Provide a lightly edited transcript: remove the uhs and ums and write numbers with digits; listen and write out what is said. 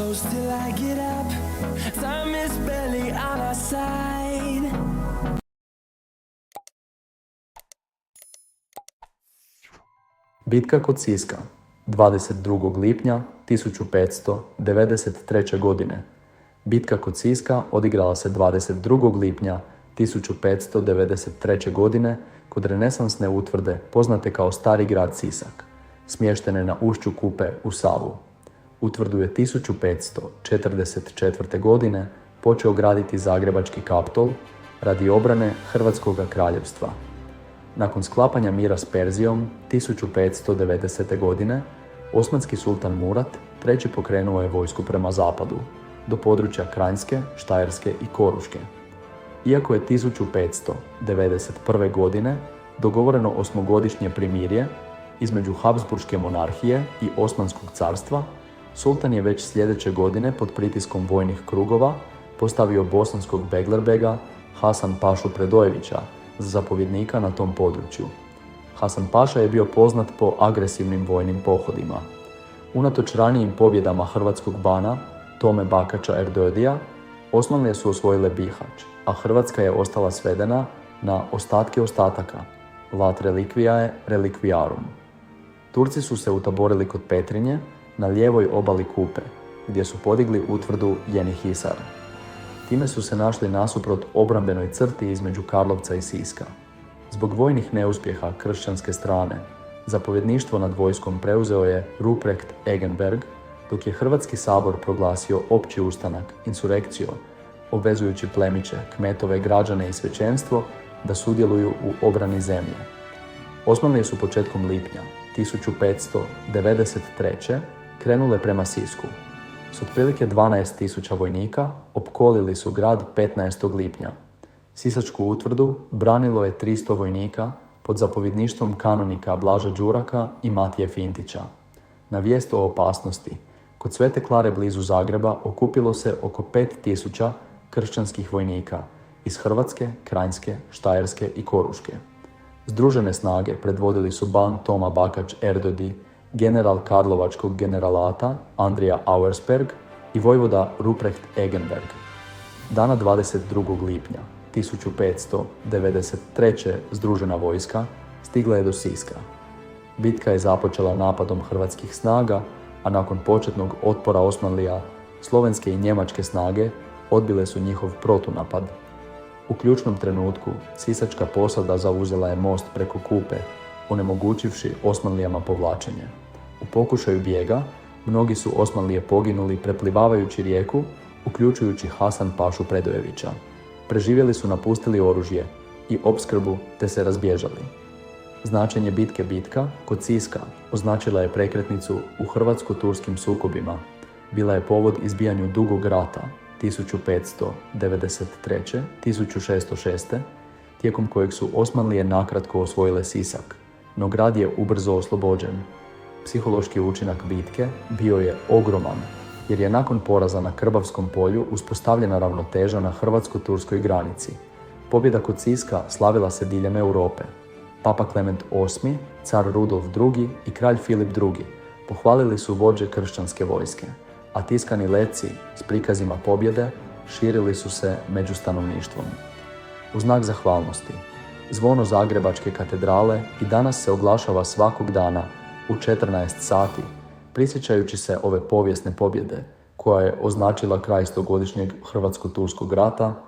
close till I get up. Time is barely on our side. Bitka kod Siska, 22. lipnja 1593. godine. Bitka kod Siska odigrala se 22. lipnja 1593. godine kod renesansne utvrde poznate kao Stari grad Sisak, smještene na ušću Kupe u Savu. Utvrdu je 1544. godine počeo graditi zagrebački kaptol radi obrane Hrvatskog kraljevstva. Nakon sklapanja mira s Perzijom 1590. godine, osmanski sultan Murat III pokrenuo je vojsku prema zapadu, do područja Kranjske, Štajerske i Koruške. Iako je 1591. godine dogovoreno osmogodišnje primirje između Habsburške monarhije i Osmanskog carstva, sultan je već sljedeće godine pod pritiskom vojnih krugova postavio bosanskog beglerbega Hasan Pašu Predojevića za zapovjednika na tom području. Hasan Paša je bio poznat po agresivnim vojnim pohodima. Unatoč ranijim pobjedama hrvatskog bana Tome Bakača Erdödija, Osmanlije su osvojile Bihać, a Hrvatska je ostala svedena na ostatke ostataka, lat relikviae relikviarum. Turci su se utaborili kod Petrinje na lijevoj obali Kupe, gdje su podigli utvrdu Jenihisar. Time su se našli nasuprot obrambenoj crti između Karlovca i Siska. Zbog vojnih neuspjeha kršćanske strane, zapovjedništvo nad vojskom preuzeo je Ruprecht Egenberg, dok je Hrvatski sabor proglasio opći ustanak, insurekcio, obvezujući plemiće, kmetove, građane i svećenstvo da sudjeluju u obrani zemlje. Osmanlije su početkom lipnja 1593. krenule prema Sisku. S otprilike 12.000 vojnika opkolili su grad 15. lipnja. Sisačku utvrdu branilo je 300 vojnika pod zapovjedništvom kanonika Blaža Đuraka i Matije Fintića. Na vijest o opasnosti, kod Svete Klare blizu Zagreba okupilo se oko 5.000 kršćanskih vojnika iz Hrvatske, Kranjske, Štajerske i Koruške. Združene snage predvodili su ban Toma Bakač Erdödi, general Karlovačkog generalata Andrija Auersperg i vojvoda Ruprecht Egenberg. Dana 22. lipnja 1593. združena vojska stigla je do Siska. Bitka je započela napadom hrvatskih snaga, a nakon početnog otpora Osmanlija, slovenske i njemačke snage odbile su njihov protunapad. U ključnom trenutku sisačka posada zauzela je most preko Kupe, onemogućivši Osmanlijama povlačenje. U pokušaju bijega, mnogi su Osmanlije poginuli preplivavajući rijeku, uključujući Hasan Pašu Predojevića. Preživjeli su napustili oružje i opskrbu te se razbježali. Značenje bitke bitka kod Siska označila je prekretnicu u hrvatsko-turskim sukobima. Bila je povod izbijanju Dugog rata 1593-1606, tijekom kojeg su Osmanlije nakratko osvojile Sisak, no grad je ubrzo oslobođen. Psihološki učinak bitke bio je ogroman, jer je nakon poraza na Krbavskom polju uspostavljena ravnoteža na hrvatsko-turskoj granici. Pobjeda kod Siska slavila se diljem Europe. Papa Klement VIII, car Rudolf II i kralj Filip II pohvalili su vođe kršćanske vojske, a tiskani letci s prikazima pobjede širili su se među stanovništvom. U znak zahvalnosti, zvono Zagrebačke katedrale i danas se oglašava svakog dana u 14 sati, prisjećajući se ove povijesne pobjede, koja je označila kraj 100-godišnjeg Hrvatsko-turskog rata